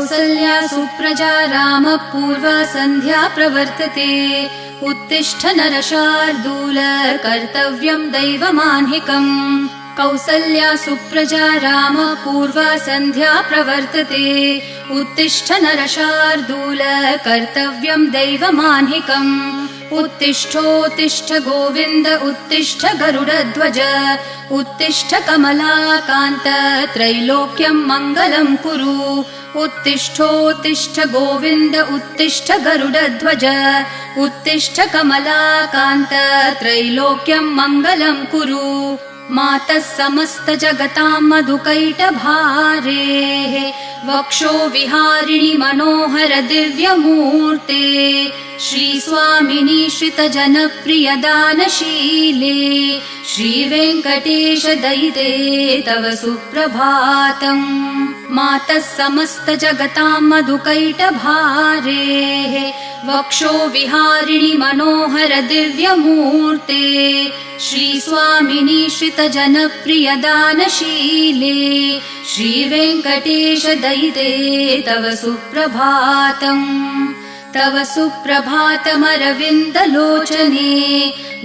कौसल्या सुप्रजा रामः पूर्वा सन्ध्या प्रवर्तते उत्तिष्ठ नरशार्दूल कर्तव्यं दैवमाह्निकम् कौसल्या सुप्रजा रामः पूर्वा सन्ध्या प्रवर्तते उत्तिष्ठ नरशार्दूल कर्तव्यं दैवमाह्निकम् उत्तिष्ठोत्तिष्ठ गोविन्द उत्तिष्ठ गरुडध्वज उत्तिष्ठ कमलाकान्त त्रैलोक्यं मङ्गलं कुरु उत्तिष्ठोत्तिष्ठ गोविन्द उत्तिष्ठ गरुडध्वज उत्तिष्ठ कमलाकान्त त्रैलोक्यं मङ्गलं कुरु मातः समस्त जगतां मधुकैटभारेः वक्षो विहारिणि मनोहर दिव्यमूर्ते श्रीस्वामिनि श्रितजनप्रिय दानशीले श्रीवेङ्कटेश दयिते तव सुप्रभातम् मातः समस्त जगतां मधुकैटभारेः वक्षो विहारिणि मनोहर दिव्यमूर्ते श्रीस्वामिनि श्रितजनप्रिय दानशीले श्रीवेङ्कटेश दयिते तव सुप्रभातम् तव सुप्रभातमरविन्दलोचने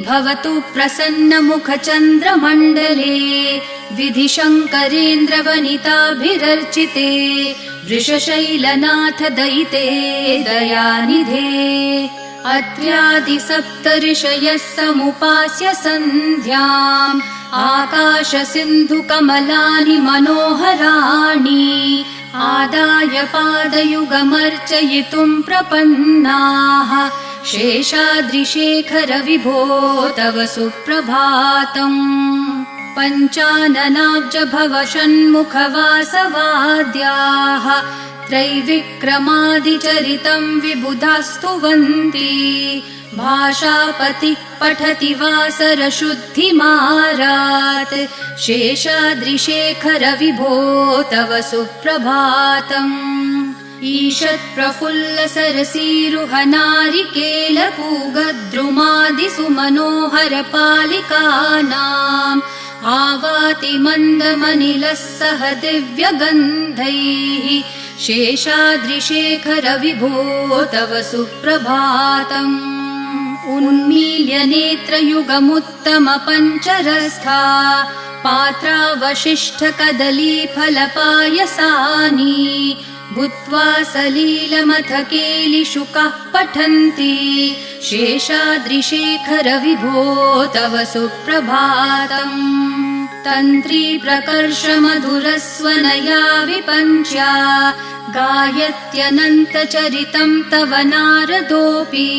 भवतु प्रसन्नमुखचन्द्रमण्डले विधिशङ्करेन्द्रवनिताभिरर्चिते वृषशैलनाथ दयिते दयानिधे अत्र्यादिसप्तऋषयः समुपास्य सन्ध्याम् आकाशसिन्धुकमलानि मनोहराणि आदाय पादयुगमर्चयितुं प्रपन्नाः शेषाद्रिशेखर विभो तव सुप्रभातम् पञ्चाननाब्ज भव षण्मुखवासवाद्याः त्रैविक्रमादिचरितं विबुधास्तुवन्ति भाषापतिः पठति वासरशुद्धिमारात् शेषाद्रिशेखर विभो तव सुप्रभातम् ईषत्प्रफुल्लसरसीरुहनारिकेलपूगद्रुमादिसुमनोहरपालिकानाम् आवाति मन्दमनिलः सह दिव्यगन्धैः शेषाद्रिशेखर विभो तव सुप्रभातम् उन्मील्य नेत्रयुगमुत्तम पञ्चरस्था पात्रावशिष्टकदलीफलपायसानि भूत्वा सलीलमथ केलिशुकाः पठन्ति शेषाद्रिशेखर विभो तव सुप्रभातम् तन्त्री प्रकर्ष मधुरस्वनया विपञ्च्या गायत्यनन्तचरितं तव नारदोऽपि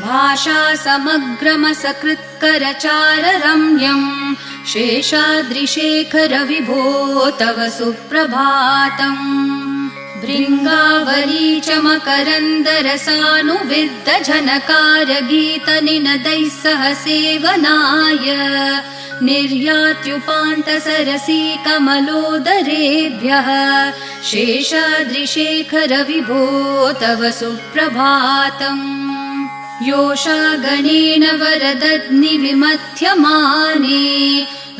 भाषा समग्रमसकृत्करचाररम्यम् शेषाद्रिशेखर विभो तव सुप्रभातम् भृङ्गावली च मकरन्दरसानुविद्धझनकारगीतनिनदैः सह सेवनाय निर्यात्युपान्तसरसी कमलोदरेभ्यः शेषाद्रिशेखर विभो तव सुप्रभातम् योषागणेन वरदग्निविमथ्यमाने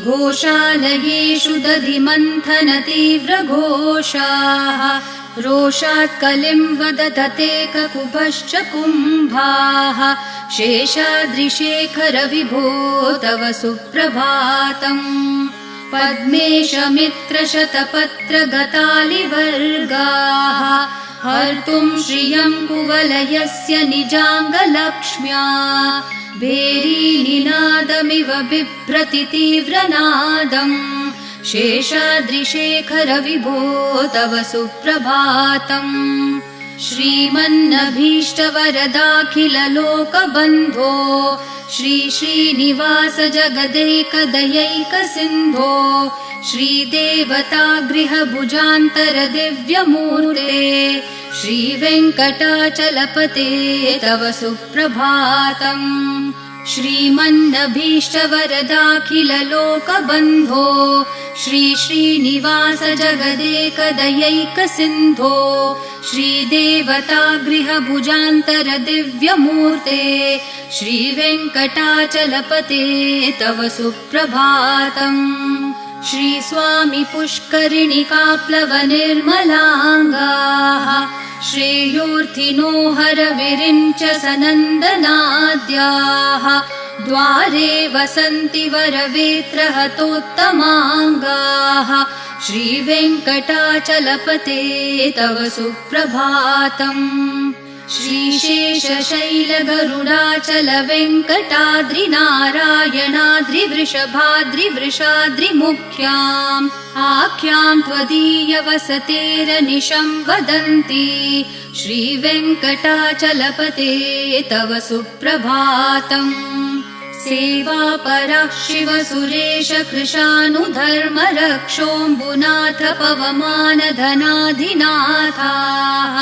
घोषालयेषु दधिमन्थन तीव्रघोषाः रोषात् कलिं वदधते ककुभश्च कुम्भाः शेषाद्रिशेखर विभो तव सुप्रभातम् पद्मेशमित्रशतपत्रगतालिवर्गाः हर्तुं श्रियं कुवलयस्य निजाङ्गलक्ष्म्या भेरीनिनादमिव बिभ्रति तीव्रनादम् शेषाद्रिशेखर विभो तव सुप्रभातम् श्रीमन्नभीष्टवरदाखिललोकबन्धो श्री श्रीनिवास जगदैकदयैकसिन्धो श्रीदेवतागृहभुजान्तर दिव्यमूर्ते श्रीवेङ्कटाचलपते तव सुप्रभातम् श्रीमन्नभीष्टवरदाखिललोकबन्धो श्री श्रीनिवास जगदेकदयैकसिन्धो श्रीदेवतागृहभुजान्तर दिव्यमूर्ते श्रीवेङ्कटाचलपते तव सुप्रभातम् श्रीस्वामी पुष्करिणिकाप्लवनिर्मलाङ्गाः श्रेयोर्थिनो हरविरिञ्च सनन्दनाद्याः द्वारे वसन्ति वरवेत्रहतोत्तमाङ्गाः श्रीवेङ्कटाचलपते तव सुप्रभातम् श्रीशेषशैलगरुडाचलवेङ्कटाद्रिनारायणाद्रिवृषभाद्रिवृषाद्रिमुख्याम् आख्यां त्वदीयवसतेरनिशं वदन्ति श्रीवेङ्कटाचलपते तव सुप्रभातम् सेवापरः शिवसुरेश कृशानुधर्मरक्षोऽम्बुनाथ पवमानधनाधिनाथाः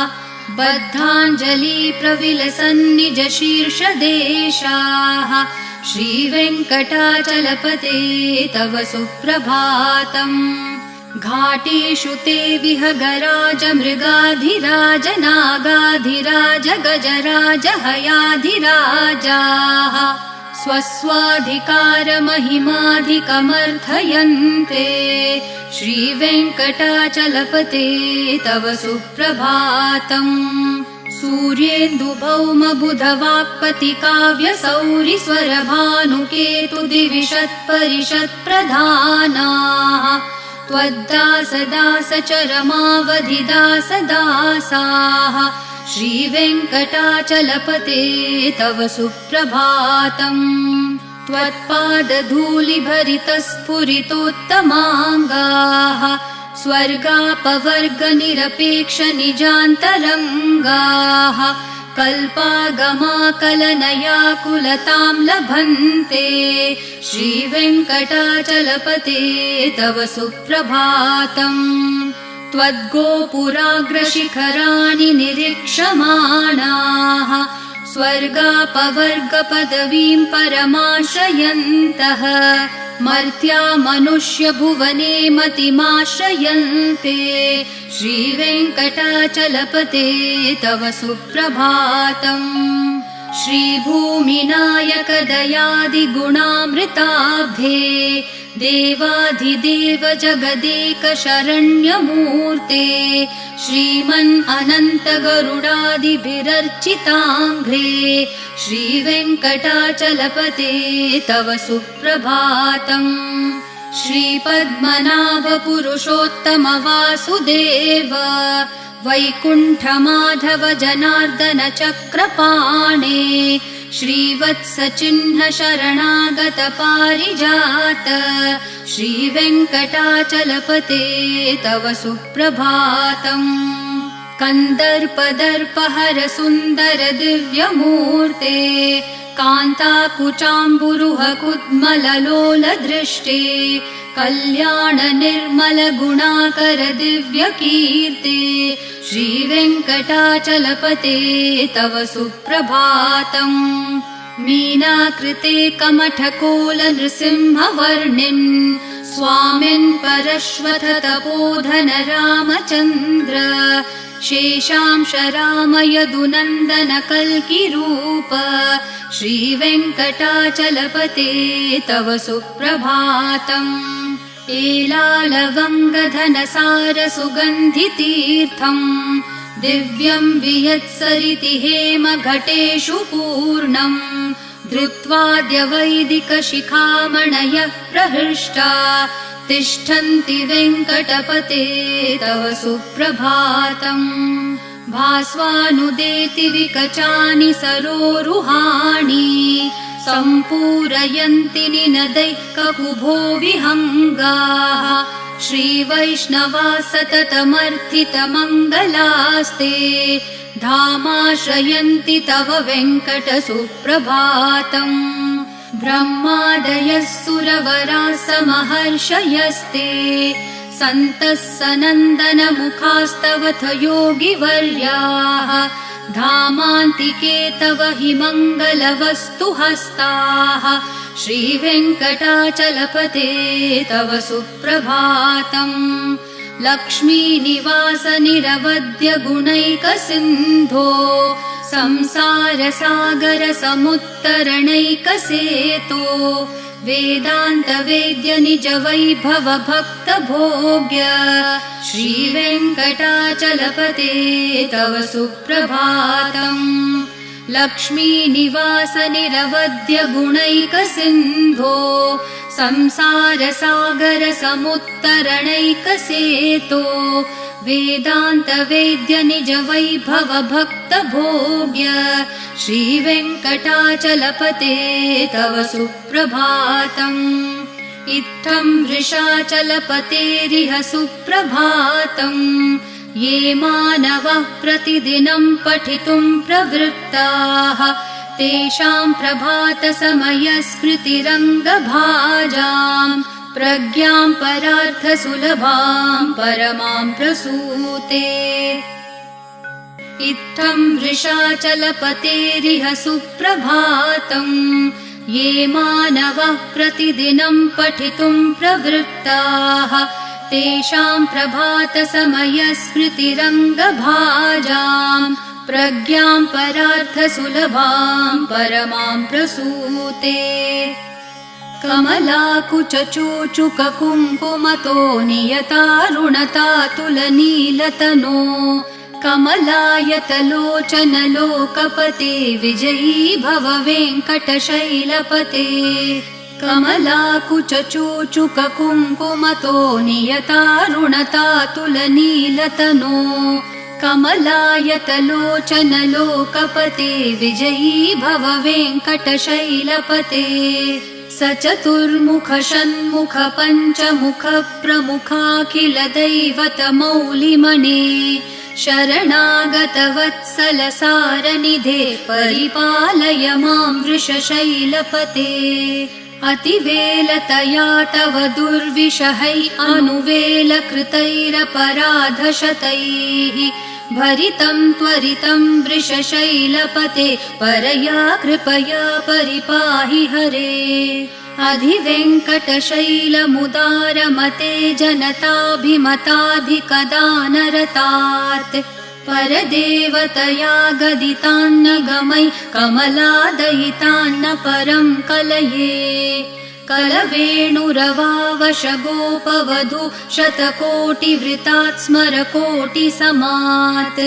बद्धाञ्जलि प्रविलसन्निज शीर्षदेशाः श्रीवेङ्कटाचलपते तव सुप्रभातम् घाटेषु ते विहगराज मृगाधिराज नागाधिराज गजराज हयाधिराजाः स्वस्वाधिकारमहिमाधिकमर्थयन्ते श्रीवेङ्कटाचलपते तव सुप्रभातम् सूर्येन्दुभौमबुधवाक्पतिकाव्यसौरिस्वरभानुकेतुदिविशत्परिषत्प्रधानाः त्वद्दासदासचरमावधिदासदासाः श्रीवेङ्कटाचलपते तव सुप्रभातम् त्वत्पादधूलिभरितस्फुरितोत्तमाङ्गाः स्वर्गापवर्गनिरपेक्षनिजान्तरङ्गाः कल्पागमाकलनयाकुलतां लभन्ते श्रीवेङ्कटाचलपते तव सुप्रभातम् त्वद्गोपुराग्रशिखराणि निरीक्षमाणाः स्वर्गापवर्गपदवीं परमाश्रयन्तः मर्त्या मनुष्यभुवने मतिमाश्रयन्ते श्रीवेङ्कटाचलपते तव सुप्रभातम् श्रीभूमिनायकदयादिगुणामृताब्धे देवाधिदेव जगदेक शरण्यमूर्ते श्रीमन् अनन्त गरुडादिभिरर्चिताङ्घ्रे श्रीवेङ्कटाचलपते तव सुप्रभातम् श्रीपद्मनाभ पुरुषोत्तम वासुदेव वैकुण्ठमाधव जनार्दन चक्रपाणे श्रीवत्सचिह्न शरणागत पारिजात श्रीवेङ्कटाचलपते तव सुप्रभातम् कन्दर्पदर्पहर सुन्दर दिव्यमूर्ते कान्ताकुचाम्बुरुह कुड्मललोल दृष्टे कल्याण निर्मल गुणाकर दिव्यकीर्ते श्रीवेङ्कटाचलपते तव सुप्रभातम् मीनाकृते कमठकोल नृसिंहवर्णिन् स्वामिन् परश्वथ तपोधन रामचन्द्र शेषांश राम यदुनन्दन कल्किरूप श्रीवेङ्कटाचलपते तव सुप्रभातम् एलालवङ्गधनसार सुगन्धितीर्थम् दिव्यं वियत्सरिति हेम घटेषु पूर्णम् धृत्वाद्य वैदिकशिखामणयः प्रहृष्टा तिष्ठन्ति वेङ्कटपते तव सुप्रभातम् भास्वानुदेति विकचानि सरोरुहाणि सम्पूरयन्ति निनदैः ककुभो विहङ्गाः श्रीवैष्णवा सततमर्थितमङ्गलास्ते धामाश्रयन्ति तव वेङ्कट सुप्रभातम् ब्रह्मादयः सुरवराः समहर्षयस्ते सन्तः सनन्दन मुखास्तवथ योगिवर्याः धामान्तिके तव हि मङ्गलवस्तु हस्ताः श्रीवेङ्कटाचलपते तव सुप्रभातम् लक्ष्मीनिवास निरवद्य गुणैकसिन्धो संसार सागर समुत्तरणैकसेतो वेदान्तवेद्य निज वैभव भक्त भोग्य श्रीवेङ्कटाचलपते तव सुप्रभातम्। लक्ष्मीनिवास निरवध्य गुणैकसिन्धो संसारसागर समुत्तरणैकसेतो वेदान्तवेद्य निज वैभव भक्त भोग्य श्रीवेङ्कटाचलपते तव सुप्रभातम्। इत्थं वृषाचलपतेरिह सुप्रभातम्। ये मानवः प्रतिदिनं पठितुं प्रवृत्ताः तेषां प्रभातसमयस्मृतिरङ्गभाजाम् प्रज्ञां परार्थसुलभां परमां प्रसूते। इत्थं वृषाचलपतेरिह सुप्रभातम्। ये मानवः प्रतिदिनं पठितुं प्रवृत्ताः तेषां प्रभातसमयस्मृतिरङ्गभाजाम् प्रज्ञां परार्थसुलभां परमां प्रसूते। कमलाकुचूचुककुङ्कुमतो नियतारुणतातुलनीलतनो कमलायतलोचनलोकपते विजयी भव वेङ्कटशैलपते। कमलाकुचूचुककुङ्कुमतो नियतारुणतातुलनीलतनो कमलायतलोचनलोकपते विजयी भव वेङ्कटशैलपते। स चतुर्मुख षण्मुख पञ्चमुख प्रमुखाखिल दैवतमौलिमणे शरणागतवत्सल सारनिधे परिपालय मां वृषशैलपते। अतिवेलतया तव दुर्विषहै अनुवेलकृतैरपराधशतैः भरितं त्वरितं वृषशैलपते परया कृपया परिपाहि हरे। अधिवेङ्कटशैलमुदारमते जनताभिमताधिकदानरतात् परदेवतया गदितान्न गमै कमलादयितान्न परं कलये। कलवेणुरवावशगोपवधू शतकोटिवृतात् स्मरकोटिसमात्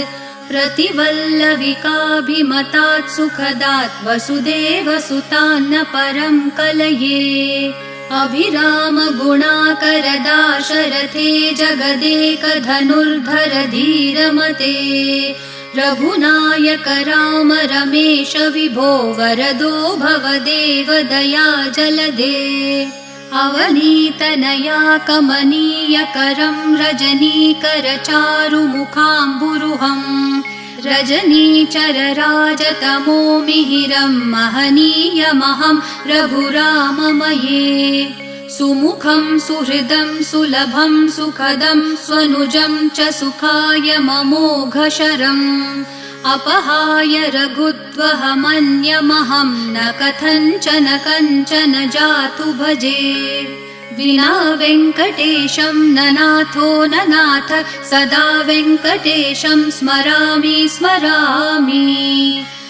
प्रतिवल्लविकाभिमतात् सुखदात् वसुदेवसुतान्न परं कलये। अभिराम गुणाकरदाशरथे जगदेकधनुर्धर धीरमते रघुनायक राम रमेश विभो वरदो भवदेव दया जलदे। अवनीतनया कमनीयकरं रजनीकर चारुमुखाम्बुरुहम् रजनीचरराजतमो मिहिरं महनीयमहं रघुराममये। सुमुखं सुहृदं सुलभं सुखदं स्वनुजं च सुखाय ममोघशरम् अपहाय रघुत्वहमन्यमहं न कथञ्चन कञ्चन जातु भजे। विना वेङ्कटेशं ननाथो ननाथ सदा वेङ्कटेशं स्मरामि स्मरामि।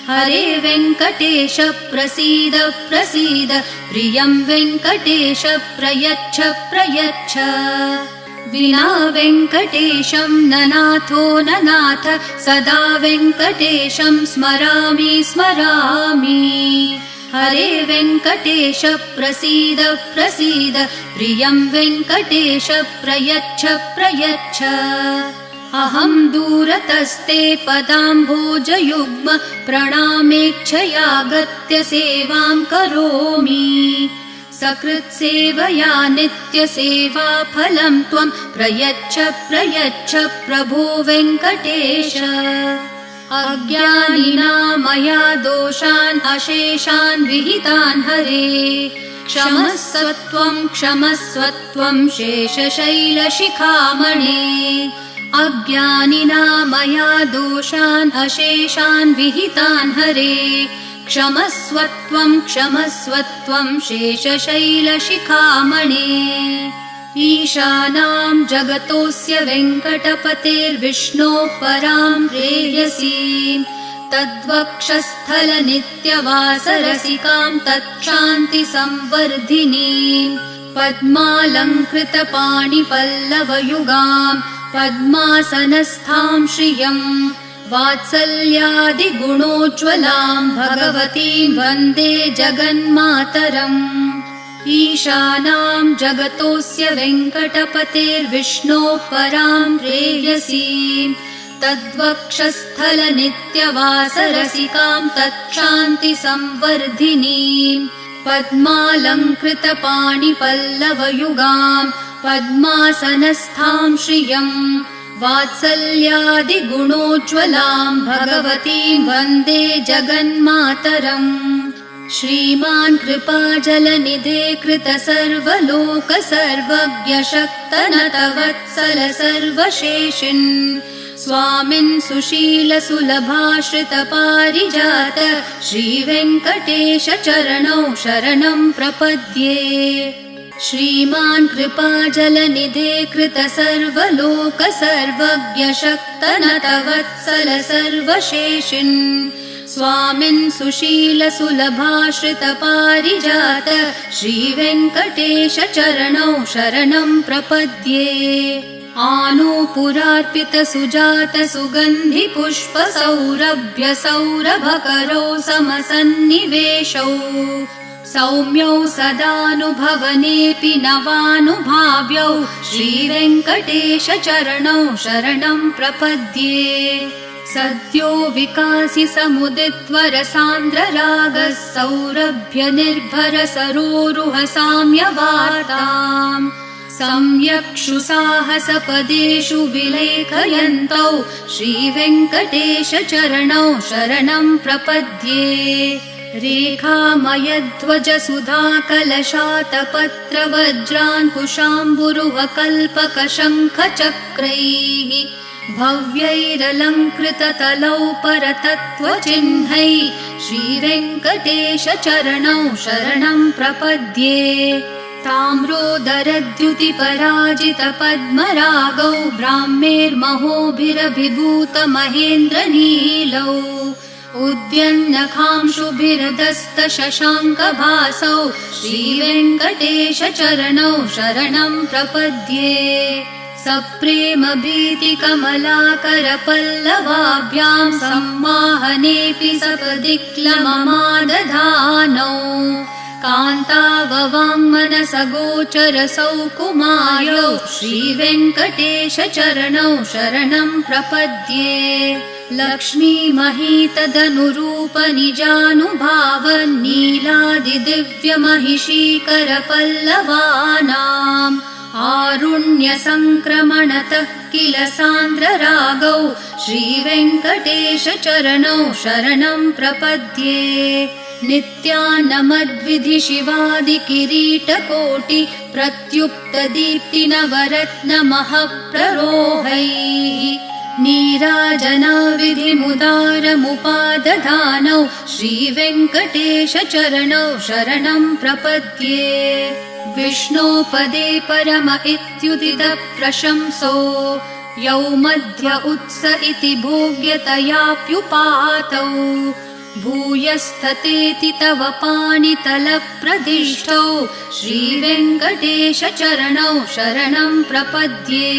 हरे वेङ्कटेश प्रसीद प्रसीद प्रियं वेङ्कटेश प्रयच्छ प्रयच्छ। विना वेङ्कटेशं ननाथो ननाथ सदा वेङ्कटेशं स्मरामि स्मरामि। हरे वेङ्कटेश प्रसीद प्रसीद प्रियं वेङ्कटेश प्रयच्छ प्रयच्छ। अहं दूरतस्ते पदाम्भोजयुग्म प्रणामेच्छयागत्य सेवां करोमि। सकृत्सेवया नित्यसेवाफलं त्वं प्रयच्छ प्रयच्छ प्रभो वेङ्कटेश। अज्ञानिना मया दोषान् अशेषान् विहितान् हरे क्षमस्वत्वं शेषशैलशिखामणे। अज्ञानिना मया दोषान् अशेषान् विहितान् हरे क्षमस्वत्वं शेषशैलशिखामणे। ईशानां जगतोऽस्य वेङ्कटपतेर्विष्णोः परां प्रेयसीं तद्वक्षस्थलनित्यवासरसिकां तच्छान्तिसंवर्धिनीं पद्मालङ्कृतपाणिपल्लवयुगां पद्मासनस्थां श्रियम् वात्सल्यादिगुणोज्ज्वलां भगवतीं वन्दे जगन्मातरम् ईशानां जगतोऽस्य वेङ्कटपतेर्विष्णोः परां प्रेयसीं तद्वक्षस्थलनित्यवासरसिकां तच्छान्तिसंवर्धिनीं पद्मालङ्कृतपाणिपल्लवयुगां पद्मासनस्थां श्रियम् वात्सल्यादिगुणोज्ज्वलां भगवतीं वन्दे जगन्मातरम् श्रीमान् कृपाजलनिधे कृतसर्वलोकसर्वज्ञ शक्तनतवत्सल सर्वशेषिन् स्वामिन् सुशीलसुलभाश्रितपारिजात श्रीवेङ्कटेश चरणौ शरणं प्रपद्ये श्रीमान् कृपाजलनिधे कृतसर्वलोकसर्वज्ञ शक्तनतवत्सल सर्वशेषिन् स्वामिन् सुशीलसुलभाश्रितपारिजात श्रीवेङ्कटेश चरणौ शरणं प्रपद्ये आनूपुरार्पितसुजातसुगन्धिपुष्पसौरभ्यसौरभकरौ समसन्निवेशौ सौम्यौ सदानुभवनेऽपि नवानुभाव्यौ श्रीवेङ्कटेश चरणौ शरणं प्रपद्ये सद्यो विकासि समुदित्वरसान्द्ररागः सौरभ्य निर्भर सरोरुह साम्यवार्ताम् सम्यक्षु साहसपदेषु विलेखयन्तौ श्रीवेङ्कटेश चरणौ शरणं प्रपद्ये रेखामयध्वज सुधाकलशातपत्रवज्राङ्कुशाम्बुरुहकल्पकशङ्खचक्रैः भव्यैरलङ्कृततलौ परतत्त्वचिह्नैः श्रीवेङ्कटेश चरणौ शरणं प्रपद्ये ताम्रोदरद्युतिपराजितपद्मरागौ ब्राह्मेर्महोभिरभिभूतमहेन्द्रनीलौ उद्यन्नखांशुभिरदस्तशशाङ्कभासौ श्रीवेङ्कटेश चरणौ शरणं प्रपद्ये सप्रेमभीतिकमलाकरपल्लवाभ्यां सम्माहनेऽपि सपदि क्लममादधानौ कान्ताववाङ्मनसगोचरसौकुमार्यौ श्रीवेङ्कटेश चरणौ शरणं प्रपद्ये लक्ष्मीमहीतदनुरूपनिजानुभावन्नीलादिदिव्यमहिषीकरपल्लवानाम् आरुण्यसङ्क्रमणतः किल सान्द्ररागौ श्रीवेङ्कटेश चरणौ शरणं प्रपद्ये नित्यानमद्विधि शिवादिकिरीटकोटि प्रत्युक्तदीप्तिनवरत्नमःप्ररोहैः नीराजनाविधिमुदारमुपादधानौ श्रीवेङ्कटेश चरणौ शरणं प्रपद्ये विष्णोपदे परम इत्युदितः प्रशंसो यौ मध्य उत्स इति भोग्यतयाप्युपातौ भूयस्ततेति तव पाणितलप्रदिष्टौ श्रीवेङ्कटेश चरणौ शरणं प्रपद्ये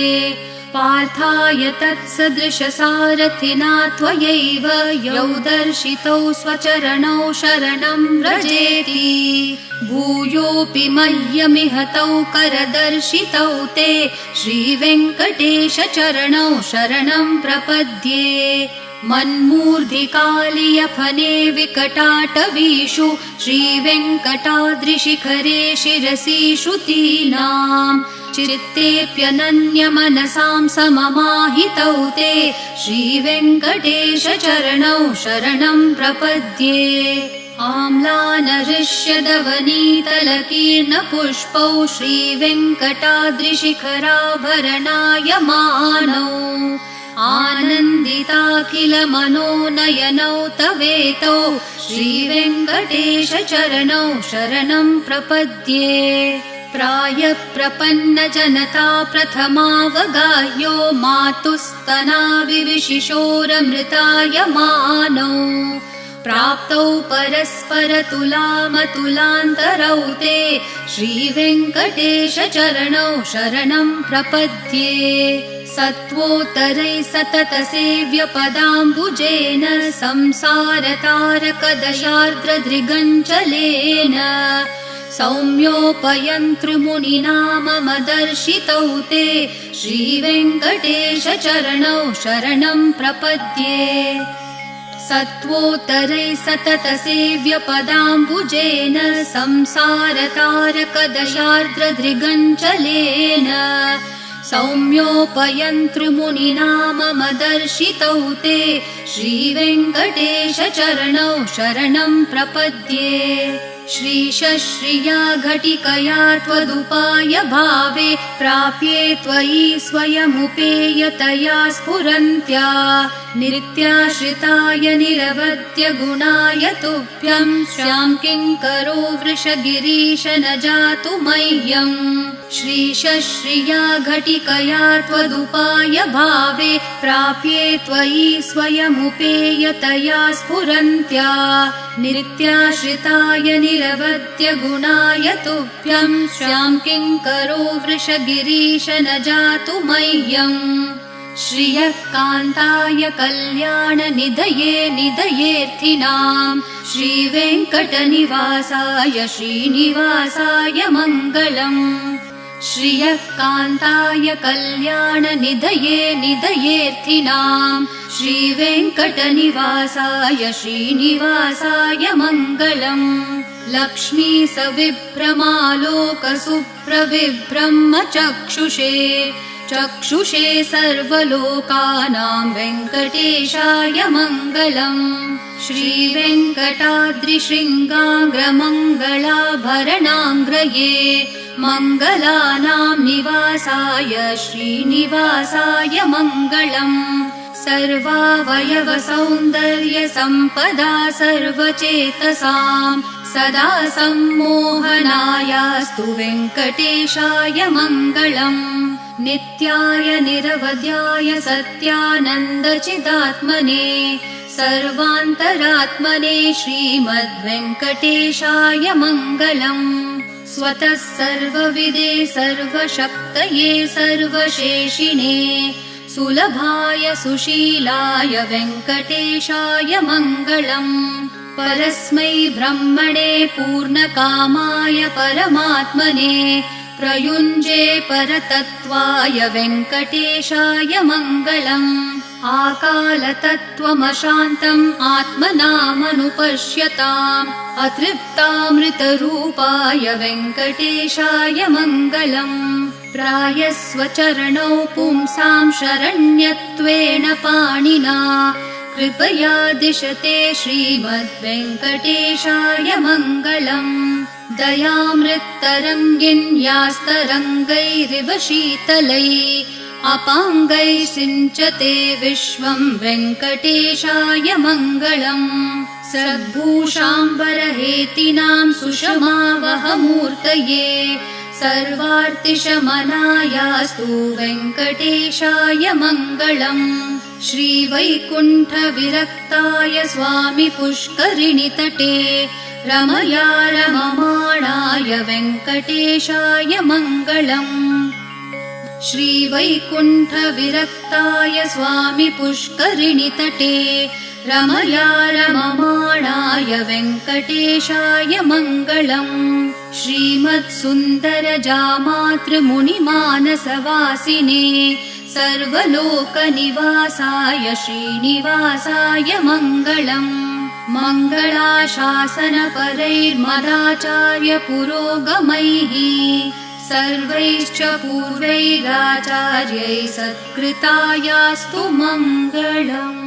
पार्थाय तत्सदृशसारथिना त्वयैव यौ दर्शितौ स्वचरणौ शरणं व्रजेति भूयोऽपि मह्यमिह तौ करदर्शितौ ते श्रीवेङ्कटेश चरणौ शरणं प्रपद्ये मन्मूर्धिकालियफने विकटाटवीषु श्रीवेङ्कटाद्रिशिखरे शिरसि श्रुतीनाम् चित्तेऽप्यनन्यमनसां सममाहितौ ते श्रीवेङ्कटेश चरणौ शरणं प्रपद्ये आम्लानहृष्यदवनीतलकीर्णपुष्पौ श्रीवेङ्कटाद्रिशिखराभरणायमानौ आनन्दिताखिलमनोनयनौ तवेतौ श्रीवेङ्कटेश चरणौ शरणं प्रपद्ये प्रायप्रपन्नजनता प्रथमावगाह्यो मातुस्तनाविविशिशोरमृतायमानौ प्राप्तौ परस्परतुलामतुलान्तरौ ते श्रीवेङ्कटेशचरणौ शरणं प्रपद्ये सत्वोत्तरैः सततसेव्यपदाम्बुजेन संसारतारकदशार्द्रदृगञ्चलेन सौम्योपयन्तृमुनिना मम दर्शितौ ते श्रीवेङ्कटेशचरणौ शरणं प्रपद्ये सत्वोत्तरैः सततसेव्यपदाम्बुजेन संसारतारकदशार्द्रदृगञ्चलेन सौम्योपयन्तृमुनिना मम दर्शितौ ते श्रीवेङ्कटेशचरणौ शरणं प्रपद्ये श्रीशश्रिया घटिकया त्वदुपाय भावे प्राप्ये त्वयि स्वयमुपेयतया स्फुरन्त्या नित्याश्रिताय निरवद्य गुणाय तुभ्यं स्यां किङ्करो वृषगिरीश न जातु मह्यम् श्रीशश्रिया घटिकया त्वदुपाय भावे प्राप्ये त्वयि स्वयमुपेयतया स्फुरन्त्या नित्याश्रिताय निरवद्य गुणाय तुभ्यं स्यां किङ्करो वृषगिरीश न जातु मह्यम् श्रियः कान्ताय कल्याणनिधये निधयेऽर्थिनां श्रीवेङ्कटनिवासाय श्रीनिवासाय मङ्गलम् श्रियः कान्ताय कल्याणनिधये निधयेऽर्थिनां श्रीवेङ्कटनिवासाय श्रीनिवासाय मङ्गलम् लक्ष्मी सविभ्रमालोकसुप्रविभ्रमचक्षुषे चक्षुषे सर्वलोकानां वेङ्कटेशाय मङ्गलम् श्रीवेङ्कटाद्रिशृङ्गाग्रमङ्गलाभरणाङ्ग्रये मङ्गलानां निवासाय श्रीनिवासाय मङ्गलम् सर्वावयवसौन्दर्यसम्पदा सर्वचेतसां सदा सम्मोहनायास्तु वेङ्कटेशाय मङ्गलम् नित्याय निरवध्याय सत्यानन्दचिदात्मने सर्वान्तरात्मने श्रीमद्वेङ्कटेशाय मङ्गलम् स्वतः सर्वविदे सर्वशक्तये सर्वशेषिणे सुलभाय सुशीलाय वेङ्कटेशाय मङ्गलम् परस्मै ब्रह्मणे पूर्णकामाय परमात्मने प्रयुञ्जे परतत्त्वाय वेङ्कटेशाय मङ्गलम् आकालतत्त्वमशान्तम् आत्मनामनुपश्यताम् अतृप्तामृतरूपाय वेङ्कटेशाय मङ्गलम् प्रायस्वचरणौ पुंसां शरण्यत्वेन पाणिना कृपया दिशते श्रीमद्वेङ्कटेशाय मङ्गलम् दयामृत्तरङ्गिन्यास्तरङ्गैरिव शीतलैः अपाङ्गैः सिञ्चते विश्वं वेङ्कटेशाय मङ्गलम् सद्भूषाम्बरहेतिनां सुषमावहमूर्तये सर्वार्तिशमनायास्तु वेङ्कटेशाय मङ्गलम् श्रीवैकुण्ठविरक्ताय स्वामि पुष्करिणीतटे रमया रममाणाय वेङ्कटेशाय मङ्गलम् श्रीवैकुण्ठविरक्ताय स्वामि पुष्करिणीतटे रमया रममाणाय वेङ्कटेशाय मङ्गलम् श्रीमत्सुन्दरजामातृमुनिमानसवासिने सर्वलोकनिवासाय श्रीनिवासाय मङ्गलम् मङ्गलाशासनपरैर्मदाचार्य पुरोगमैः सर्वैश्च पूर्वैराचार्यैः सत्कृतायास्तु मङ्गलम्।